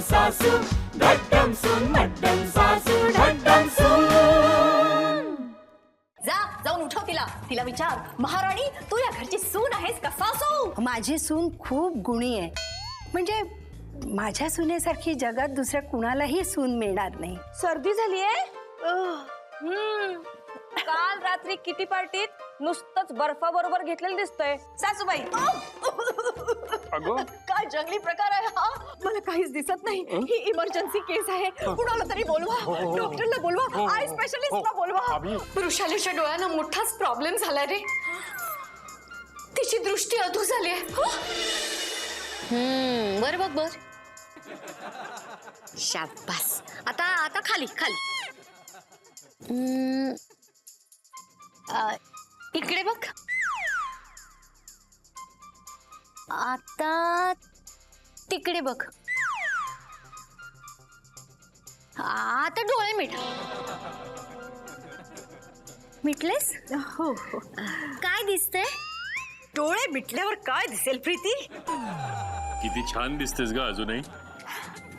सासू धड्डम सून मड्डम सासू धड्डम सून। जाऊन उठव तिला, तिला विचार, महाराणी तू या घरची सून आहेस का सासू? माझी सून खूप गुणी आहे, म्हणजे माझ्या सुनेसारखी जगात दुसऱ्या कुणालाही सून मिळणार नाही. सर्दी झालीये? काल रात्री किती पार्टीत नुसतंच बर्फाबरोबर घेतलेलं दिसतंय सासूबाई. अगं काय जंगली प्रकार आहे हा? मला काहीच दिसत नाही. ही इमर्जन्सी केस आहे. कुणाला तरी बोलवा, डॉक्टरला बोलवा, आय स्पेशलिस्टला बोलवा. वृषालीच्या डोळ्यांना मोठाच प्रॉब्लेम झाला रे. तिची दृष्टी अधू झाली आहे. बर बघ बर. शाबास. आता आता खाली खाली. इकडे बघ. आता तिकडे बघ. आता डोळे मिट. मिटलेस? हो हो. काय दिसतंय? डोळे मिटल्यावर काय दिसेल प्रीती? किती छान दिसतेस ग अजूनही.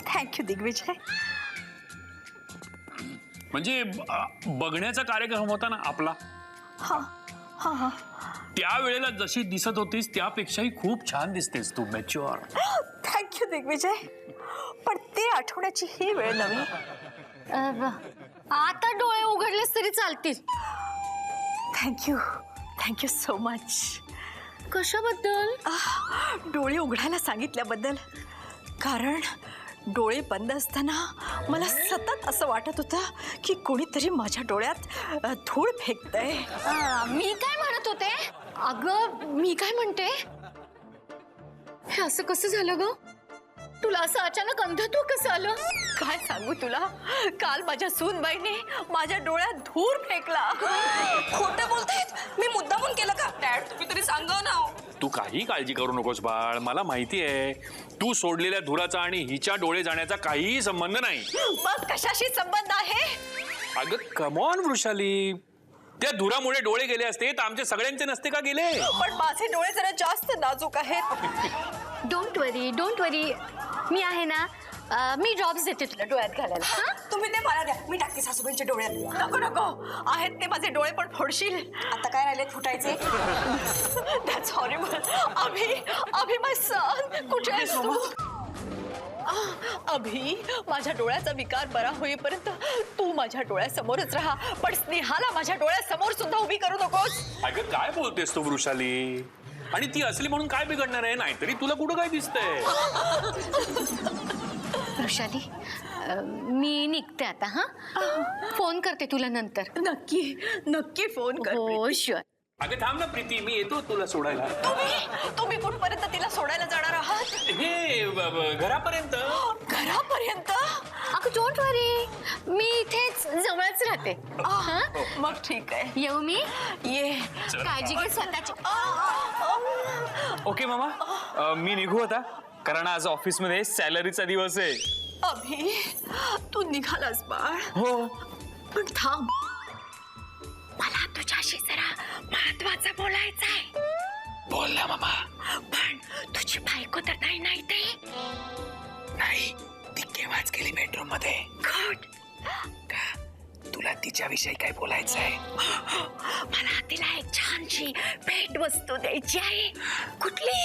थँक्यू दिग्विजय. म्हणजे बघण्याचा कार्यक्रम होता ना आपला, त्या वेळेला जशी दिसत होतीस त्यापेक्षाही खूप छान दिसतेस तू. मॅच्युअर. थँक्यू दिग्विजय, पण ते आठवण्याची ही वेळ नव्हे. आता डोळे उघडलेस तरी चालतील. Thank you, thank you so much. कशाबद्दल? डोळे उघडायला सांगितल्याबद्दल. कारण डोळे बंद असताना मला सतत असं वाटत होतं की कोणीतरी माझ्या डोळ्यात धूळ फेकतंय. मी काय म्हणत होते? अगं मी काय म्हणते, हे असं कसं झालं ग? तुला असं अचानक अंधत्व कसं आलं? काय सांगू तुला, काल माझ्या सूनबाईने माझ्या डोळ्यात धूर फेकला. खोटं बोलतायत? मी मुद्दामून केलं का? डॅड तुम्ही तरी सांगा ना. तू काही काळजी करू नकोस बाळ. मला माहिती आहे तू सोडलेल्या धुराचा आणि हिच्या डोळे जाण्याचा काहीही संबंध नाही. मग कशाशी संबंध आहे? अगं कम ऑन वृषाली, त्या धुरामुळे डोळे गेले असते तर आमचे सगळ्यांचे नसते का गेले? पण माझे डोळे जरा जास्त नाजूक आहेत. डोंट वरी, मी आहे ना. मी ड्रॉप्स देते तुला डोळ्यात घालायला. तुम्ही ते मला द्या, मी टाकते सासूबाईंच्या डोळ्यात. नको नको, आहेत ते माझे डोळे पण फोडशील. आता काय राहिले फुटायचे? That's horrible. Abhi my son, कुठे आहेस तू? अभि, माझ्या डोळ्याचा विकार बरा होईपर्यंत तू माझ्या डोळ्यासमोरच राहा, पण स्नेहाला माझ्या डोळ्यासमोर सुद्धा उभी करू नकोस. अगं काय बोलतेस तू वृषाली? आणि ती असली म्हणून काय बिघडणार आहे? नाहीतरी तुला कुठं काय दिसतंय? वृषाली, मी निघते आता. हा, फोन करते तुला नंतर. नक्की नक्की फोन कर. हो शुअर. अगं थांब ना प्रीती, मी येतो तुला सोडायला. तुम्ही कुठपर्यंत तिला सोडायला जाणार आहात? हे घरापर्यंत. घरापर्यंत? अगं डोंट वरी, मी इथेच जवळच राहते. मग ठीक आहे. येऊ मी? ये. काळजी घे स्वतःची. ओके मामा, मी निघू आता, कारण आज ऑफिस मध्ये सॅलरीचा दिवस आहे. अभि, तू निघालास बाळ. हो. पण थांब, मला तुझ्याशी जरा महत्वाचं बोलायचं आहे. बोल ना मामा. पण तुझी बायको तर नाही ते? नाही, ती केव्हाच गेली बेडरूम मध्ये. गुड. तुला तिच्याविषयी काय बोलायचं आहे? मला तिला एक छानशी भेट वस्तू द्यायची आहे. कुठली?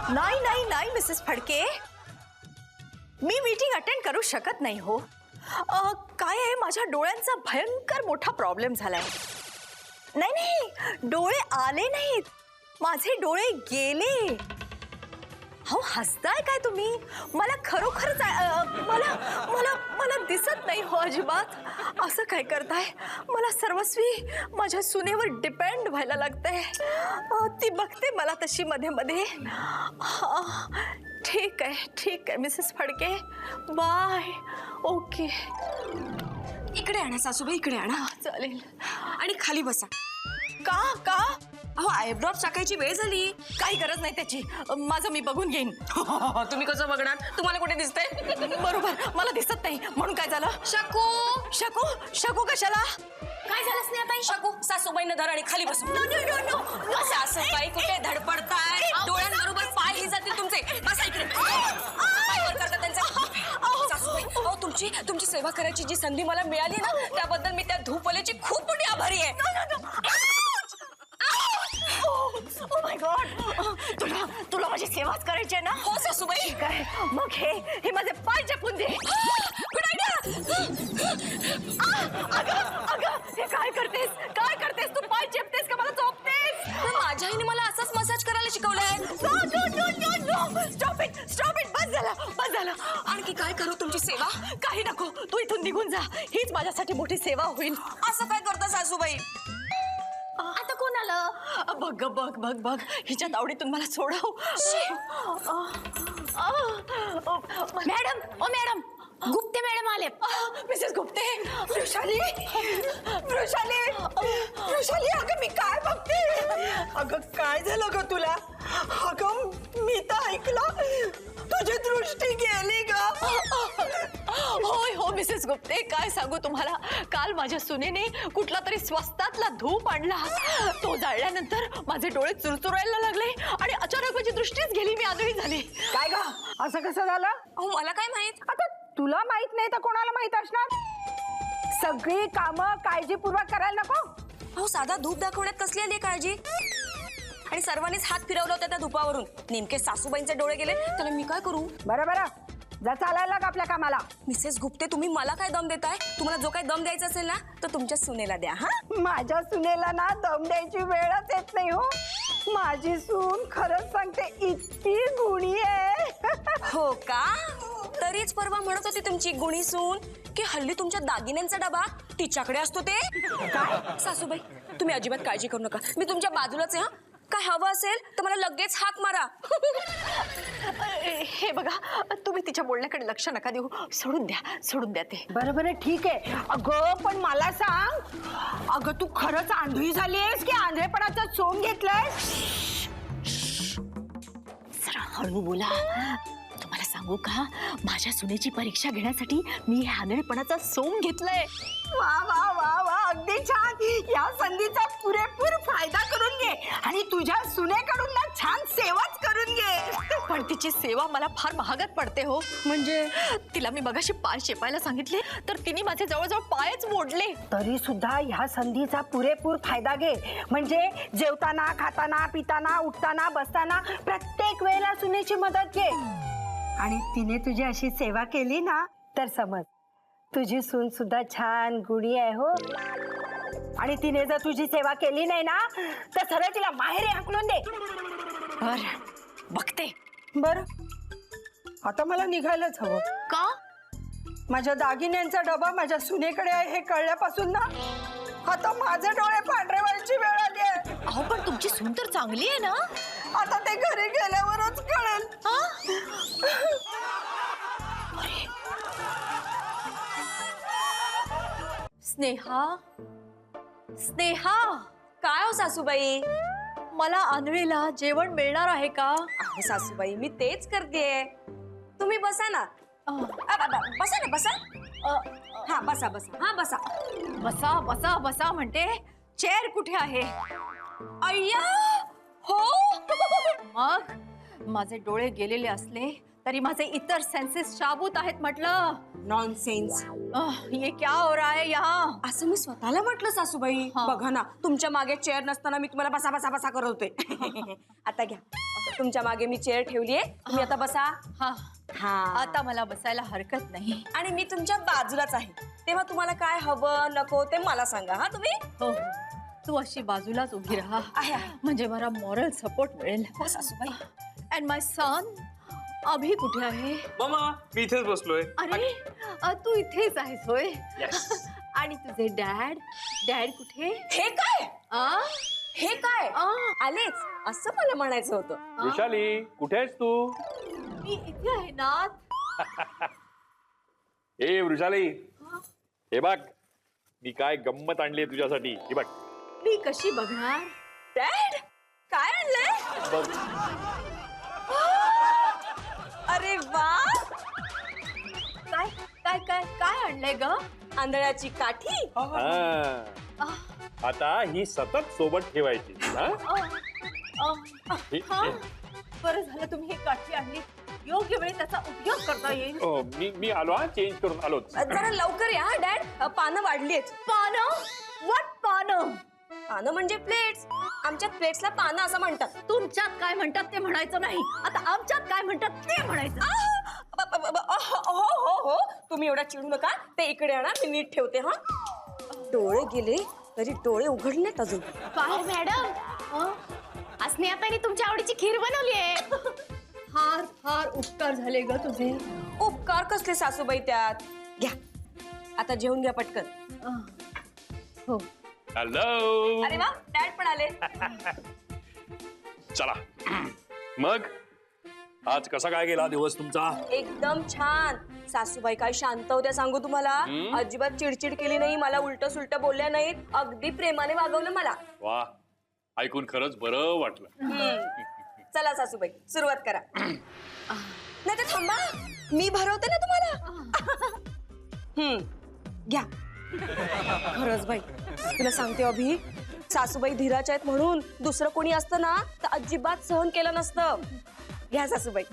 नाही नाही नाही मिसेस फडके, मी मीटिंग अटेंड करू शकत नाही हो. काय आहे, माझ्या डोळ्यांचा भयंकर मोठा प्रॉब्लेम झालाय. नाही नाही, डोळे आले नाहीत, माझे डोळे गेले. हो हसताय काय तुम्ही? मला खरोखरच मला मला मला दिसत नाही हो अजिबात. असं काय करताय? मला सर्वस्वी माझ्या सुनेवर डिपेंड व्हायला लागतंय. ती बघते मला तशी मध्ये मध्ये. ठीक आहे मिसेस फडके, बाय. ओके. इकडे आणा सासूबाई, इकडे आणा. चालेल. आणि खाली बसा. का का? अहो आयब्रॉ टाकायची वेळ झाली. काही गरज नाही त्याची, माझं मी बघून घेईन. तुम्ही कसं बघणार? तुम्हाला कुठे दिसतंय? बरोबर, मला दिसत नाही म्हणून काय झालं? शकू शकू शकू कशाला? काय झालं स्नेहाताई? शकू सासूबाईंना धर आणि खाली बसू. सासूबाई कुठे धडपडताय? डोळ्यांबरोबर पायही जातील तुमचे. बसा. तुमची सेवा करायची जी संधी मला मिळाली ना त्याबद्दल मी त्या धूपवाल्याची खूप मोठी आभारी आहे. ओ माय गॉड, तुला तुला माझी सेवाच करायची आहे ना? हो सासूबाई. काय मग हे माझे पाय चेपून दे. अगं हे काय करतेस तू? पाय चेपतेस का मला चोपतेस? माझ्या आईने मला असाच मसाज करायला शिकवलंय. स्टॉप इट, बस झालं. आणखी काय करू तुमची सेवा? काही नको, तू इथून निघून जा. हीच माझ्यासाठी मोठी सेवा होईल. असं काय करता सासूबाई? आता कोण आलं? बघ हिच्या तावडीतून मला सोडव. मॅडम गुप्ते मॅडम आले. मिसेस गुप्ते. वृषाली, अगं मी काय बघते? अगं काय झालं ग तुला? अगं मी तर ऐकलं तुझी दृष्टी गेली ग. हो मिसेस गुप्ते, काय सांगू तुम्हाला, काल माझ्या सुनेने कुठला तरी स्वस्तातला धूप आणला. तो जाळल्यानंतर माझे डोळे चुरचुरायला लागले आणि अचानक माझी दृष्टीच गेली. मी आगळी झाली. काय ग असं कसं झालं? अहो मला काय माहित. आता तुला माहित नाही तर कोणाला माहित असणार? सगळी कामं काळजीपूर्वक करायला नको? अहो साधा धूप दाखवण्यात कसली आली काळजी? आणि सर्वांनीच हात फिरवला होता त्या धुपावरून. नेमके सासूबाईंचे डोळे गेले, त्याला मी काय करू? बरं जा चालायला लाग आपल्या कामाला. मिसेस गुप्ते तुम्ही मला काय दम देताय? तुम्हाला जो काय दम द्यायचा असेल ना तर तुमच्या सुनेला द्या. हा माझ्या सुनेला ना दम द्यायची वेळच येत नाही हो. माझी सून खरंच सांगते इतकी गुणी आहे. हो का? तरीच परवा म्हणत होती तुमची गुणी सून की हल्ली तुमच्या दागिन्यांचा डबा तिच्याकडे असतो. ते काय? सासूबाई तुम्ही अजिबात काळजी करू नका, मी तुमच्या बाजूलाच आहे. हा काय हवं असेल तर मला लगेच हाक मारा. हे बघा, तुम्ही तिच्या बोलण्याकडे लक्ष नका देऊ. सोडून द्या ते. बरं ठीक आहे. अगं पण मला सांग, अगं तू खरंच आंधळी झालीयस की आंधळेपणाचं सोंग घेतलंयस? जरा हळू बोला. तुम्हाला सांगू का, माझ्या सुनेची परीक्षा घेण्यासाठी मी हे आंधळेपणाचा सोंग घेतलाय. वा अगदी छान. या संधीचा पुरेपूर फायदा करून घे आणि तुझ्या सुनेकडून ना छान सेवाच करून घे. पण तिची सेवा मला फार महागात पडते हो. म्हणजे तिला मी मगाशी पाय चेपायला सांगितले तर तिने माझे जवळजवळ पायच मोडले. तरी सुद्धा ह्या संधीचा पुरेपूर फायदा घे. म्हणजे जेवताना, खाताना, पिताना, उठताना, बसताना प्रत्येक वेळेला सुनेची मदत घे. आणि तिने तुझी अशी सेवा केली ना तर समज तुझी सून सुद्धा छान गुणी आहे हो. आणि तिने जर तुझी सेवा केली नाही ना तर सरळ तिला माहेरी हाकलून दे. बघते. बर आता मला निघायलाच हवं. का? माझ्या दागिन्यांचा डबा माझ्या सुनेकडे आहे हे कळल्यापासून ना आता माझे डोळे पांढरे व्हायची वेळ आली आहे. अहो पण तुमची सून तर चांगली आहे ना. आता ते घरी गेल्यावरच कळेल. स्नेहा, काय हो सासूबाई? मला आंधळीला जेवण मिळणार आहे का? अहो सासूबाई मी तेच करतेय. तुम्ही बसा ना. बसा ना बसा. हा बसा. हा बसा. बसा म्हणते. चेअर कुठे आहे? अय्या हो. मग माझे डोळे गेलेले असले तरी माझे इतर सेन्सेस शाबूत आहेत म्हटलं. नॉनसेन्स. ये क्या हो रहा है यहाँ? असं मी स्वतःला म्हटलं सासूबाई. बघा ना तुमच्या मागे चेअर नसताना मी तुम्हाला बसा करत होते. आता घ्या, तुमच्या मागे मी चेअर ठेवलीये, तुम्ही आता बसा. हा आता मला बसायला हरकत नाही. आणि मी तुमच्या बाजूलाच आहे, तेव्हा तुम्हाला काय हवं नको ते मला सांगा. हा तुम्ही हो तू अशी बाजूलाच उभी राहा म्हणजे मला मॉरल सपोर्ट मिळेल. हो सासूबाई. अँड माय सन अभि कुठे आहे? मामा मी इथेच बसलोय. अरे तू इथेच आहेस होय. आणि तुझे डॅड कुठे? हे काय? हे काय आलेच असं मला म्हणायचं होतं. वृषाली कुठे आहेस तू? मी इथे आहे ना. ए वृषाली, हे बघ मी काय गंमत आणली तुझ्यासाठी. हे बघ. मी कशी बघणार? डॅड काय आणलंय? बघ. अरे वा. काय काय काय काय आणलंय ग? आंधळ्याची काठी. हा. आता ही सतत सोबत ठेवायची. हा? बरं झालं तुम्ही ही काठी आणली. योग्य वेळी त्याचा उपयोग करता येईल. मी आलो हा, चेंज करून आलोच. जरा लवकर या डॅड, पानं वाढलीत. पानं? व्हॉट पानं? पानं म्हणजे प्लेट्स. आमच्यात प्लेट्सला पानं असं म्हणतात. तुमच्यात काय म्हणतात ते म्हणायचं नाही, आता आमच्यात काय म्हणतात ते म्हणायचं. हो हो हो, तुम्ही एवढा चिडू नका. ते इकडे आणा, मी नीट ठेवते. हा, डोळे गेले तरी डोळे उघडले नाहीत अजून. काय मॅडम, आज स्नेहाताईने तुमच्या आवडीची खीर बनवली आहे. फार फार उपकार झाले ग तुझे. उपकार कसले सासूबाई त्यात. घ्या आता जेवून घ्या पटकन. हो. हॅलो. अरे वा, डॅड पण आले. चला मग आज कसा काय गेला दिवस तुमचा? एकदम छान. सासूबाई काय शांत होत्या सांगू तुम्हाला. अजिबात चिडचिड केली नाही, मला उलट सुलट बोलल्या नाहीत, अगदी प्रेमाने वागवलं मला. वा, ऐकून खरंच बरं वाटलं. चला सासूबाई सुरुवात करा. नाही तर थांबा, मी भरवते ना तुम्हाला. घ्या. खरंच बाई, तुला सांगते अभि, सासूबाई धीराच्या आहेत म्हणून दुसरं कोणी असतं ना तर अजिबात सहन केलं नसतं. घ्या सासूबाई.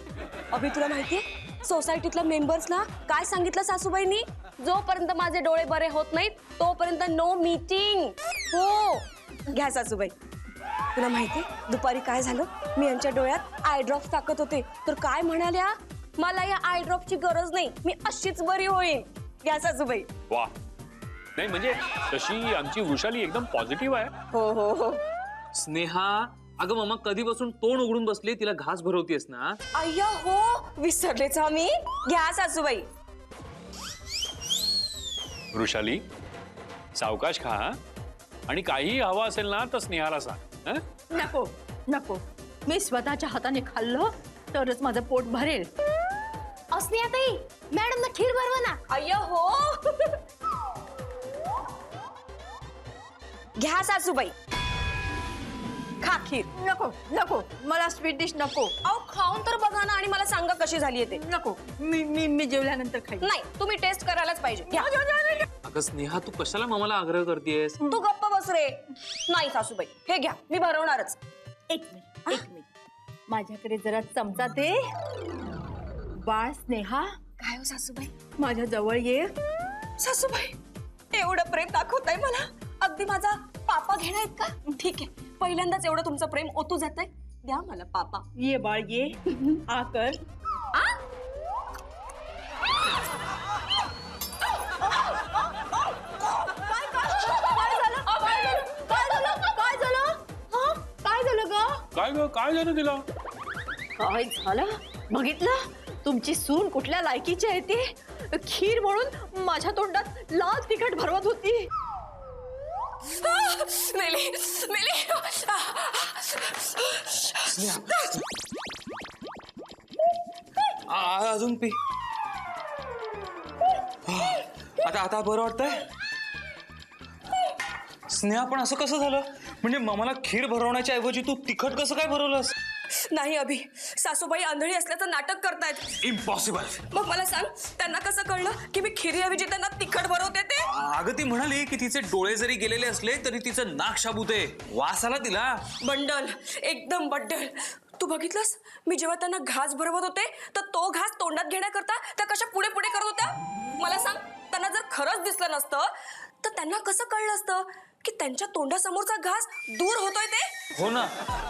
अभि तुला माहितीये सोसायटीतल्या मेंबर्सला काय सांगितलं सासूबाईंनी? जोपर्यंत माझे डोळे बरे होत नाहीत तोपर्यंत नो मीटिंग. हो, घ्या सासूबाई. तुला माहिती दुपारी काय झालं? मी यांच्या डोळ्यात आय ड्रॉप्स टाकत होते तर काय म्हणाल्या, मला या आय ड्रॉपची गरज नाही, मी अशीच बरी होईन. घ्या सासूबाई. वा, नाही म्हणजे तशी आमची वृषाली एकदम पॉझिटिव्ह आहे. हो हो हो. स्नेहा, अगं मामा कधीपासून तोंड उघडून बसले, तिला घास भरवतीयस ना? अय्या हो, विसरलेच आम्ही. घ्या सासूबाई. वृषाली सावकाश खा हा? आणि काही हवं असेल ना तर स्नेहाला सांग. हं? नको नको, मी स्वतःच्या हाताने खाल्लं तरच माझं पोट भरेल. स्नेहाताई, मॅडमला खीर भरवा ना. अय्या हो. घ्या सासूबाई, खा खीर. नको नको, मला स्वीट डिश नको. अहो खाऊन तर बघा ना आणि मला सांगा कशी झाली ते. नको, मी मी मी जेवल्यानंतर खाईन. नाही, तुम्ही टेस्ट करायलाच पाहिजे. घ्या. अगं स्नेहा, तू कशाला मामाला आग्रह करतेयस? तू गप्प बस रे. नाही सासूबाई, हे घ्या, मी भरवणारच. एक मिनिट एक मिनिट, माझ्याकडे जरा चमचा दे. बाळ स्नेहा, काय हो सासूबाई? माझ्या जवळ ये. सासूबाई एवढं प्रेम दाखवताय मला, अगदी माझा पापा घेणार आहेत का? ठीक आहे, पहिल्यांदाच एवढं तुमचं प्रेम ओतू जात आहे. द्या मला पापा. ये बाळ ये. आ कर. काय झालं तिला? काय झालं बघितलं? तुमची सून कुठल्या लायकीची आहे ती. खीर म्हणून माझ्या तोंडात लाल तिखट भरवत होती. मेली मेली. अजून पी. आता आता बरं वाटतंय? स्नेहा, पण असं कसं झालं? म्हणजे मामाला खीर भरवण्याच्या ऐवजी तू तिखट कसं काय भरवलंस? नाही अभि, सासूबाई आंधळी असल्याचं नाटक करतायत. इम्पॉसिबल. मग मला सांग, त्यांना कसं कळलं की मी खिरीऐवजी त्यांना तिखट भरवते ते? अगं ती म्हणाली की तिचे डोळे जरी गेलेले असले तरी तिचं नाक शाबूत आहे, वास आला तिला. बंडल, एकदम बंडल. तू बघितलंस, मी जेव्हा त्यांना घास भरवत होते तर तो घास तोंडात घेण्याकरता त्या कशा पुढे पुढे करत होत्या. मला सांग, त्यांना जर खरंच दिसलं नसतं तर त्यांना कसं कळलं असतं की त्यांच्या तोंडासमोरचा घास दूर होतोय ते? हो ना.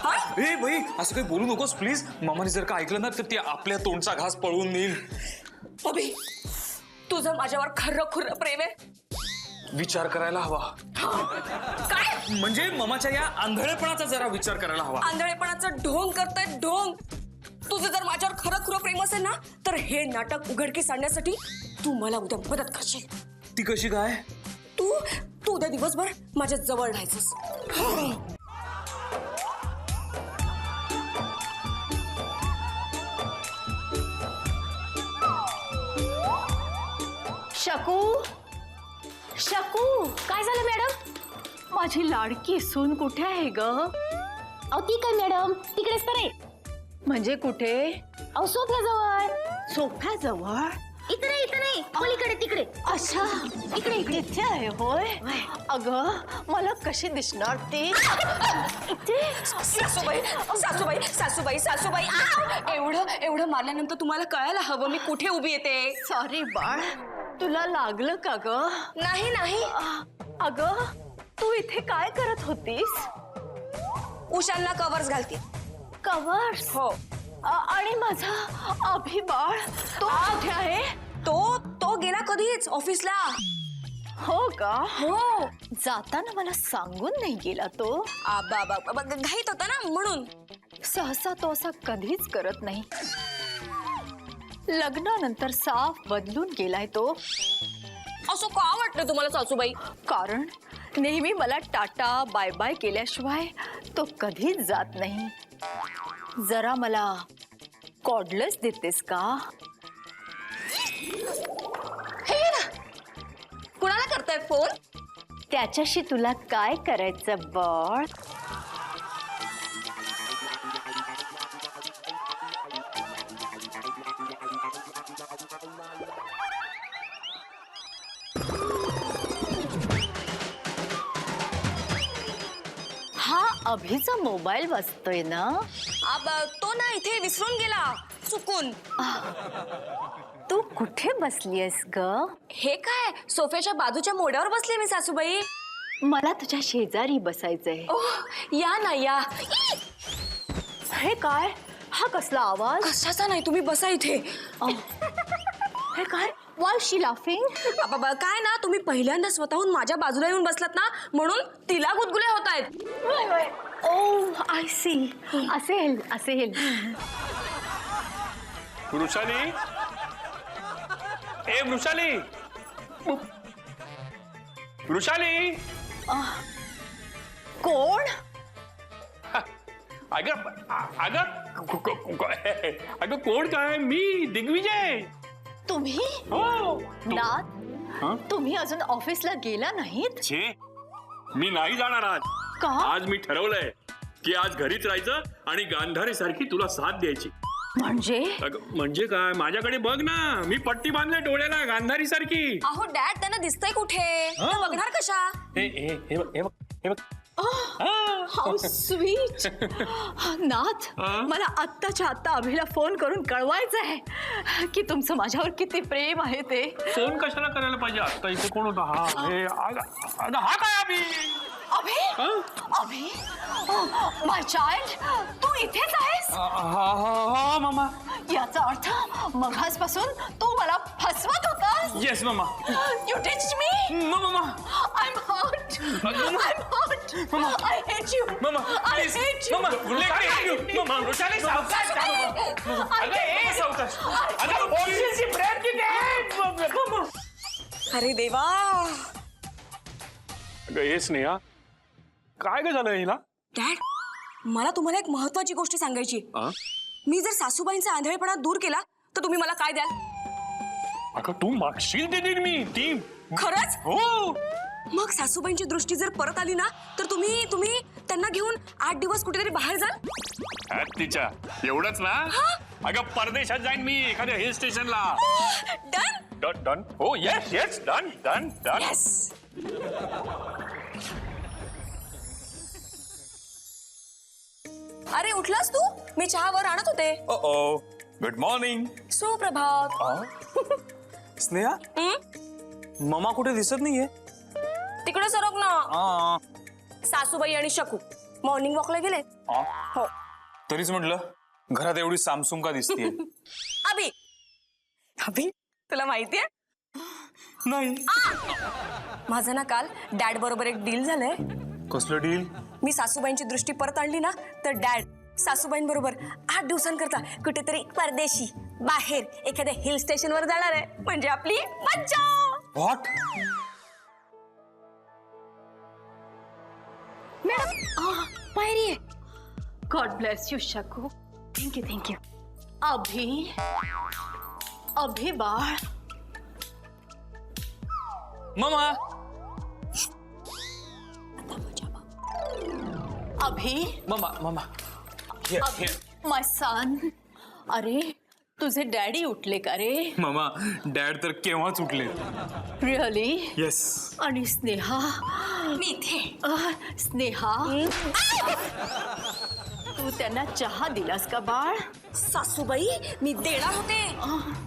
हा? ए भाई, असं काही बोलू नकोस प्लीज. मामाने जर का ऐकलं ना तर ती आपल्या तोंडचा घास पळवून नेईल. अभि, तुझं माझ्यावर खरं खुर्र प्रेम आहे. विचार करायला हवा. काय? म्हणजे मामाच्या या आंधळेपणाचा जरा विचार करायला हवा. आंधळेपणाचं ढोंग करताय ढोंग. तुझं जर माझ्यावर खरं खुरं प्रेम असेल ना तर हे नाटक उघडकीस आणण्यासाठी तू मला उद्या मदत करशील. ती कशी काय? तू तू उद्या दिवसभर माझ्या जवळ राहायचंस. शकू शकू, काय झालं मॅडम? माझी लाडकी सून कुठे आहे ग? अहो ती काय मॅडम, तिकडेच तर आहे. म्हणजे कुठे? अहो सोफ्याजवळ. सोफ्याजवळ? इथं नाही पलीकडे तिकडे. अच्छा इकडे इकडे इथे आहे होय. अगं मला कशी दिसणार ती? सासूबाई सासूबाई सासूबाई सासूबाई आव! एवढं मारल्यानंतर तुम्हाला कळायला हवं मी कुठे उभी येते. सॉरी बाळ, तुला लागलं का ग? नाही अगं तू इथे काय करत होतीस? उशांना कव्हर्स घालते. कवर्स? हो. आणि माझा अभिबाळ तो कुठे आहे? तो गेला कधीच ऑफिसला. हो का? हो. जाताना मला सांगून नाही गेला तो. घाईत होता ना म्हणून. सहसा तो असा कधीच करत नाही. लग्नानंतर साफ बदलून गेलाय तो. असं का वाटतं तुम्हाला सासूबाई? कारण नेहमी मला टाटा बाय बाय केल्याशिवाय तो कधीच जात नाही. जरा मला कॉर्डलेस देतेस का? हे ना, कुणाला करताय फोन? त्याच्याशी तुला काय करायचं बाळ? हा अभिचा मोबाईल वाजतोय ना? तो ना इथे विसरून गेला चुकून. तू कुठे बसलीयस ग? हे काय सोफ्याच्या बाजूच्या मोड्यावर बसले मी सासूबाई. मला तुझ्या शेजारी बसायचंय. या ना या. हे काय? हा कसला आवाज? कशाचा नाही, तुम्ही बसा इथे. हे काय? Why is she laughing? काय ना, तुम्ही पहिल्यांदा स्वतःहून माझ्या बाजूला येऊन बसलात ना म्हणून तिला गुदगुले होत आहेत. Oh, I see. असेल. वृषाली, ए वृषाली, वृषाली. कोण? अगं कोण काय? मी दिग्विजय. तुम्ही? हो. नाथ, तुम्ही अजून ऑफिसला गेला नाहीत? छे, मी नाही जाणार आज. का? आज मी ठरवलंय की आज घरीच राहायचं आणि गांधारी सारखी तुला साथ द्यायची. म्हणजे? म्हणजे काय? माझ्याकडे बघ ना, मी पट्टी बांधले डोळ्याला गांधारी सारखी. अहो डॅड, त्यांना दिसतंय कुठे? ते बघणार कशा? हे बघ. How sweet. नाथ, मला आत्ताच्या आत्ता अभिला फोन करून कळवायचं आहे की तुमचं माझ्यावर किती प्रेम आहे ते. फोन कशाला करायला पाहिजे? आता इथे कोण होता? हा काय अभि? अभि, माय चाइल्ड, तू इथेच आहेस? हा मामा. याचा अर्थ मघासपासून तू मला फसवत होतास. येस मामा. You ditched me? मामा. I'm hurt. I hate you. Mama, I please. hate you. Mama, let me help you. Mama, Vrushali सावकाश. अरे देवा. अगं हे स्नेहा, काय ग झालं हिला? डॅड, मला तुम्हाला एक महत्वाची गोष्ट सांगायची. मी जर सासूबाईंचा आंधळेपणा दूर केला तर तुम्ही मला काय द्याल? अगं तू मागशील देईन मी ती. खरंच? हो. मग सासूबाईंची दृष्टी जर परत आली ना तर तुम्ही त्यांना घेऊन 8 दिवस कुठेतरी बाहेर जाल? तिच्या एवढंच ना? अगं परदेशात जाईन मी एखाद्या हिल स्टेशनला. डन. डन. हो येस डन. येस. अरे उठलास तू? मी चहावर आणत होते. ओ गुड मॉर्निंग. सुप्रभात. स्नेहा, ममा कुठे दिसत नाहीये? तिकडे सरक ना. सासूबाई आणि शकू मॉर्निंग वॉकला गेले. हो. तरीच म्हटलं घरात एवढी सामसूम का दिसतीये? अभि तुला माहितीये? नाही. माझं ना काल डॅड बरोबर एक डील झालंय. कसलं डील? मी सासूबाईंची दृष्टी परत आणली ना तर डॅड सासूबाईंबरोबर 8 दिवसांकरता कुठेतरी परदेशी बाहेर एखाद्या हिल स्टेशनवर जाणार आहे. म्हणजे आपली मज्जा. व्हॉट? पायरी आहे. गॉड ब्लेस यू शकू. Thank you. Abhi Bal. Mama. Abhi. Mama. My son. अरे तुझे डॅडी उठले का रे? मामा डॅड तर केव्हाच उठले. रिअली? येस. आणि स्नेहा? मी इथे. स्नेहा, तू त्यांना चहा दिलास का बाळ? सासूबाई मी देणार होते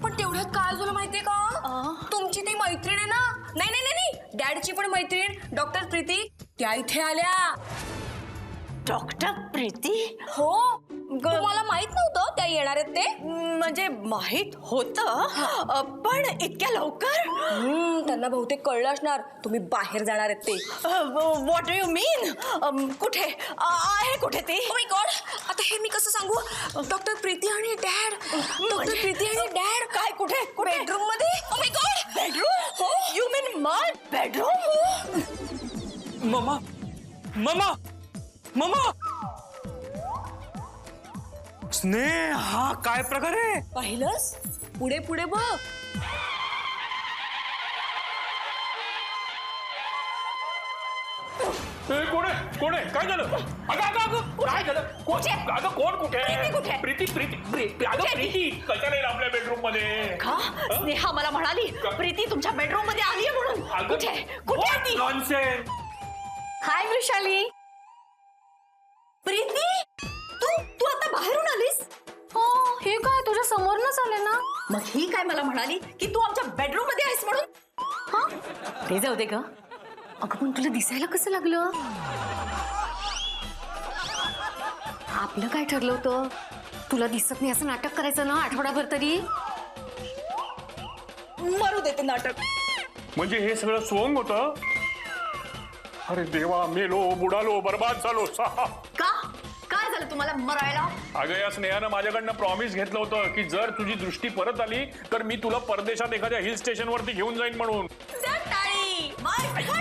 पण तेवढ्यात काय झालं माहितीये का? तुमची ती मैत्रीण आहे ना, नाही नाही नाही नाही, डॅडची पण मैत्रीण डॉक्टर प्रीती, त्या इथे आल्या. डॉक्टर प्रीती? हो, तुम्हाला माहित नव्हतं त्या येणार आहेत ते? म्हणजे माहित होत, पण इतक्या लवकर? त्यांना बहुतेक कळलं असणार तुम्ही बाहेर जाणार आहेत ते. व्हॉट डू यू मीन? कुठे आहे, कुठे ते? ओ माय गॉड, आता हे मी कसं सांगू? डॉक्टर प्रीती आणि डॅड, डॉक्टर प्रीती आणि डॅड काय, कुठे कुठे? बेडरूम मध्ये. Oh my God, bedroom? You mean my bedroom? मामा मामा मामा. स्नेह, हा काय प्रकार आहे? पाहिलंस? पुढे पुढे बघ. कोण आहे, कोण आहे, काय झालं? अगं अगं अगं काय झालं? कोण? अगं कोण कुठे आहे? प्रीती प्रीती प्रीती, अगं प्रीती कशाला येईल आपल्या बेडरूम मध्ये? का? स्नेहा मला म्हणाली प्रीती तुमच्या बेडरूम मध्ये आली आहे म्हणून. अगं, कुठे कुठे आहे ती? नॉनसेन्स. हाय वृषाली. प्रीती, तू तू आता बाहेरून आलीस? हो, हे काय तुझ्या समोरनच आले ना. मग ही काय मला म्हणाली की तू आमच्या बेडरूम मध्ये आहेस म्हणून? हा, ते जाऊ दे ग. अगं पण तुला दिसायला कसं लागलं? आपलं काय ठरलं होतं? तुला दिसत नाही असं नाटक करायचं ना आठवडाभर तरी. मरू देते नाटक. म्हणजे हे सगळं सोंग होतं? अरे देवा, मेलो, बुडालो, बर्बाद झालो. का? काय झालं तुम्हाला मरायला? अगं या स्नेहानं माझ्याकडनं प्रॉमिस घेतलं होतं की जर तुझी दृष्टी परत आली तर मी तुला परदेशात एखाद्या हिल स्टेशन वरती घेऊन जाईन म्हणून. टाळी. माय गॉड.